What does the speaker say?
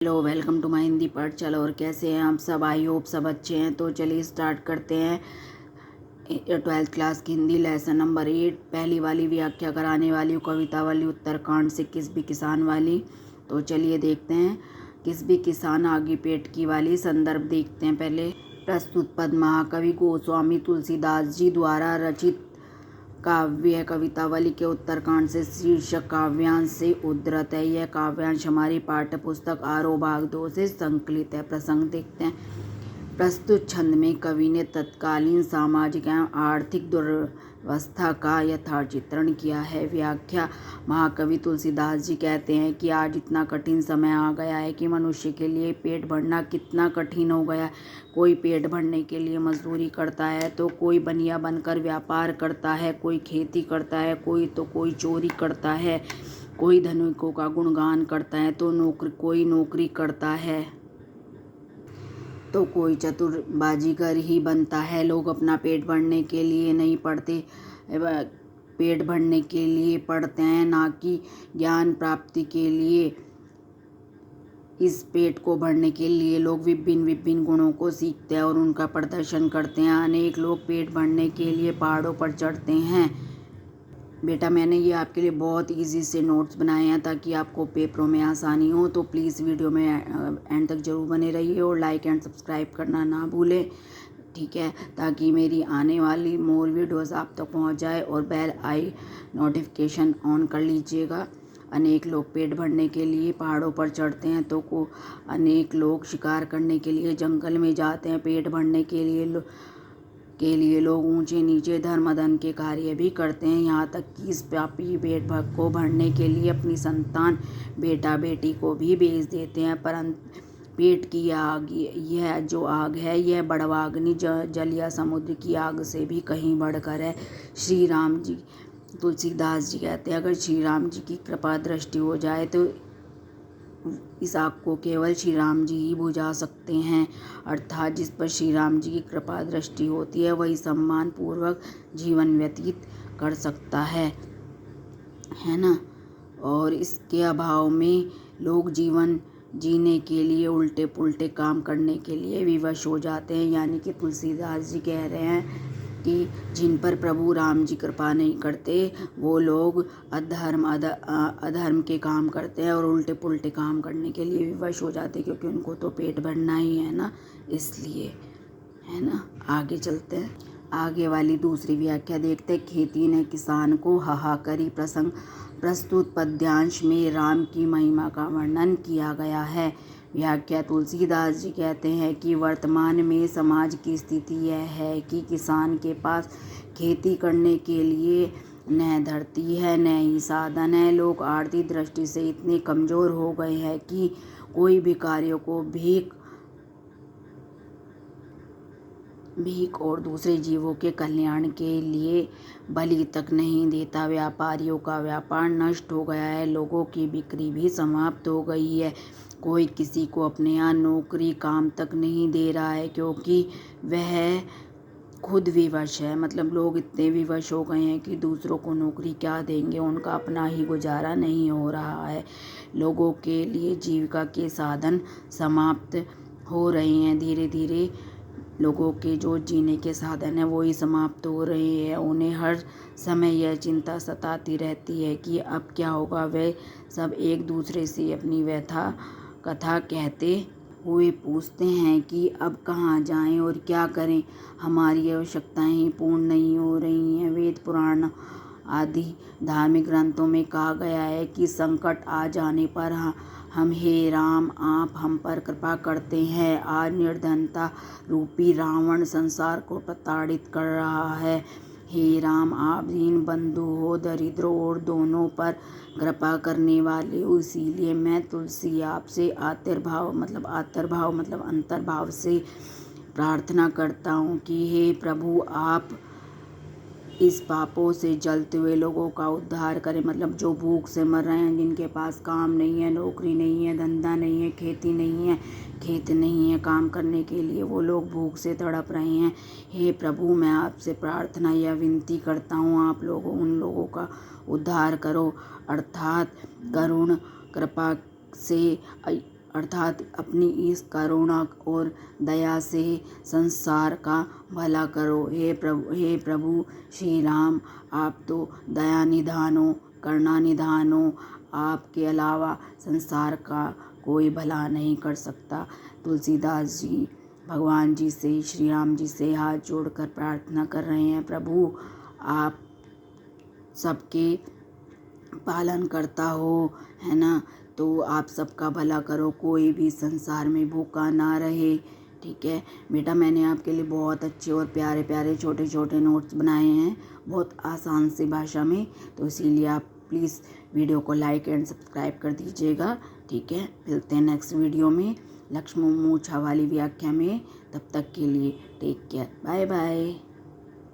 Hello, welcome to my Hindi पाठशाला। और कैसे हैं आप सब? आई होप सब अच्छे हैं। तो चलिए स्टार्ट करते हैं 12th क्लास की हिंदी लेसन नंबर 8। पहली वाली व्याख्या कराने वाली कविता वाली उत्तरकांड से किसबी किसान वाली। तो चलिए देखते हैं। किसबी किसान आगे पेट की वाली संदर्भ देखते हैं पहले। प्रस्तुत पद महाकवि गोस्वामी तुलसीदास जी द्वारा रचित काव्य कवितावली के उत्तरकांड से शीर्षक काव्यांश से उद्धृत है। यह काव्यांश हमारी पाठ्य पुस्तक आरोह भाग 2 से संकलित है। प्रसंग देखते हैं। प्रस्तुत छंद में कवि ने तत्कालीन सामाजिक एवं आर्थिक दुर्वस्था का यथार्थ चित्रण किया है। व्याख्या। महाकवि तुलसीदास जी कहते हैं कि आज इतना कठिन समय आ गया है कि मनुष्य के लिए पेट भरना कितना कठिन हो गया है। कोई पेट भरने के लिए मजदूरी करता है, तो कोई बनिया बनकर व्यापार करता है, कोई खेती करता है, कोई चोरी करता है, कोई धनिकों का गुणगान करता है, तो कोई नौकरी करता है, तो कोई चतुर बाजीगर ही बनता है। लोग अपना पेट भरने के लिए नहीं पढ़ते, पेट भरने के लिए पढ़ते हैं, ना कि ज्ञान प्राप्ति के लिए। इस पेट को भरने के लिए लोग विभिन्न गुणों को सीखते हैं और उनका प्रदर्शन करते हैं। अनेक लोग पेट भरने के लिए पहाड़ों पर चढ़ते हैं। बेटा, मैंने ये आपके लिए बहुत इजी से नोट्स बनाए हैं ताकि आपको पेपरों में आसानी हो। तो प्लीज़ वीडियो में एंड तक जरूर बने रहिए और लाइक एंड सब्सक्राइब करना ना भूलें, ठीक है, ताकि मेरी आने वाली मोर वीडियोस आप तक पहुंच जाए। और बेल आई नोटिफिकेशन ऑन कर लीजिएगा। अनेक लोग पेट भरने के लिए पहाड़ों पर चढ़ते हैं, तो अनेक लोग शिकार करने के लिए जंगल में जाते हैं। पेट भरने के लिए लोग ऊंचे नीचे धर्म अधर्म के कार्य भी करते हैं। यहाँ तक कि इस पापी पेट को भरने के लिए अपनी संतान बेटा बेटी को भी बेच देते हैं। परंतु पेट की आग, यह जो आग है, यह बड़वाग्नि जल या समुद्र की आग से भी कहीं बढ़कर है। श्री राम जी, तुलसीदास जी कहते हैं, अगर श्री राम जी की कृपा दृष्टि हो जाए तो इस आग को केवल श्री राम जी ही बुझा सकते हैं। अर्थात जिस पर श्री राम जी की कृपा दृष्टि होती है वही सम्मान पूर्वक जीवन व्यतीत कर सकता है ना। और इसके अभाव में लोग जीवन जीने के लिए उल्टे पुल्टे काम करने के लिए विवश हो जाते हैं। यानी कि तुलसीदास जी कह रहे हैं कि जिन पर प्रभु राम जी कृपा नहीं करते वो लोग अधर्म के काम करते हैं और उल्टे पुल्टे काम करने के लिए विवश हो जाते हैं, क्योंकि उनको तो पेट भरना ही है ना, इसलिए, है ना। आगे चलते हैं। आगे वाली दूसरी व्याख्या देखते हैं। खेती ने किसान को हाहाकरी। प्रसंग। प्रस्तुत पद्यांश में राम की महिमा का वर्णन किया गया है। व्याख्या। तुलसीदास जी कहते हैं कि वर्तमान में समाज की स्थिति यह है कि किसान के पास खेती करने के लिए न धरती है न ही साधन है। लोग आर्थिक दृष्टि से इतने कमज़ोर हो गए हैं कि कोई भी कार्यों को भीख और दूसरे जीवों के कल्याण के लिए बलि तक नहीं देता। व्यापारियों का व्यापार नष्ट हो गया है। लोगों की बिक्री भी समाप्त हो गई है। कोई किसी को अपने यहाँ नौकरी काम तक नहीं दे रहा है, क्योंकि वह खुद विवश है। मतलब लोग इतने विवश हो गए हैं कि दूसरों को नौकरी क्या देंगे, उनका अपना ही गुजारा नहीं हो रहा है। लोगों के लिए जीविका के साधन समाप्त हो रहे हैं। धीरे धीरे लोगों के जो जीने के साधन हैं वो ही समाप्त हो रहे हैं। उन्हें हर समय यह चिंता सताती रहती है कि अब क्या होगा। वे सब एक दूसरे से अपनी व्यथा कथा कहते हुए पूछते हैं कि अब कहाँ जाएं और क्या करें। हमारी आवश्यकताएं ही पूर्ण नहीं हो रही हैं। वेद पुराण आदि धार्मिक ग्रंथों में कहा गया है कि संकट आ जाने पर हम हे राम आप हम पर कृपा करते हैं। आज निर्धनता रूपी रावण संसार को प्रताड़ित कर रहा है। हे राम आप दीन बंधु हो, दरिद्रों और दोनों पर कृपा करने वाले हो। इसीलिए मैं तुलसी आपसे अंतर्भाव मतलब अंतर्भाव से प्रार्थना करता हूँ कि हे प्रभु आप इस पापों से जलते हुए लोगों का उद्धार करें। मतलब जो भूख से मर रहे हैं, जिनके पास काम नहीं है, नौकरी नहीं है, धंधा नहीं है, खेती नहीं है, खेत नहीं है काम करने के लिए, वो लोग भूख से तड़प रहे हैं। हे प्रभु मैं आपसे प्रार्थना या विनती करता हूँ, आप लोगों उन लोगों का उद्धार करो। अर्थात करुण कृपा से अर्थात अपनी इस करुणा और दया से संसार का भला करो। हे प्रभु श्री राम, आप तो दया निधान हो, करुणा निधान हो। आपके अलावा संसार का कोई भला नहीं कर सकता। तुलसीदास जी भगवान जी से, श्री राम जी से हाथ जोड़कर प्रार्थना कर रहे हैं, प्रभु आप सबके पालन करता हो, है ना, तो आप सबका भला करो, कोई भी संसार में भूखा ना रहे। ठीक है बेटा, मैंने आपके लिए बहुत अच्छे और प्यारे प्यारे छोटे छोटे नोट्स बनाए हैं, बहुत आसान सी भाषा में, तो इसीलिए आप प्लीज़ वीडियो को लाइक एंड सब्सक्राइब कर दीजिएगा। ठीक है, मिलते हैं नेक्स्ट वीडियो में लक्ष्मण मूछा वाली व्याख्या में। तब तक के लिए टेक केयर, बाय बाय।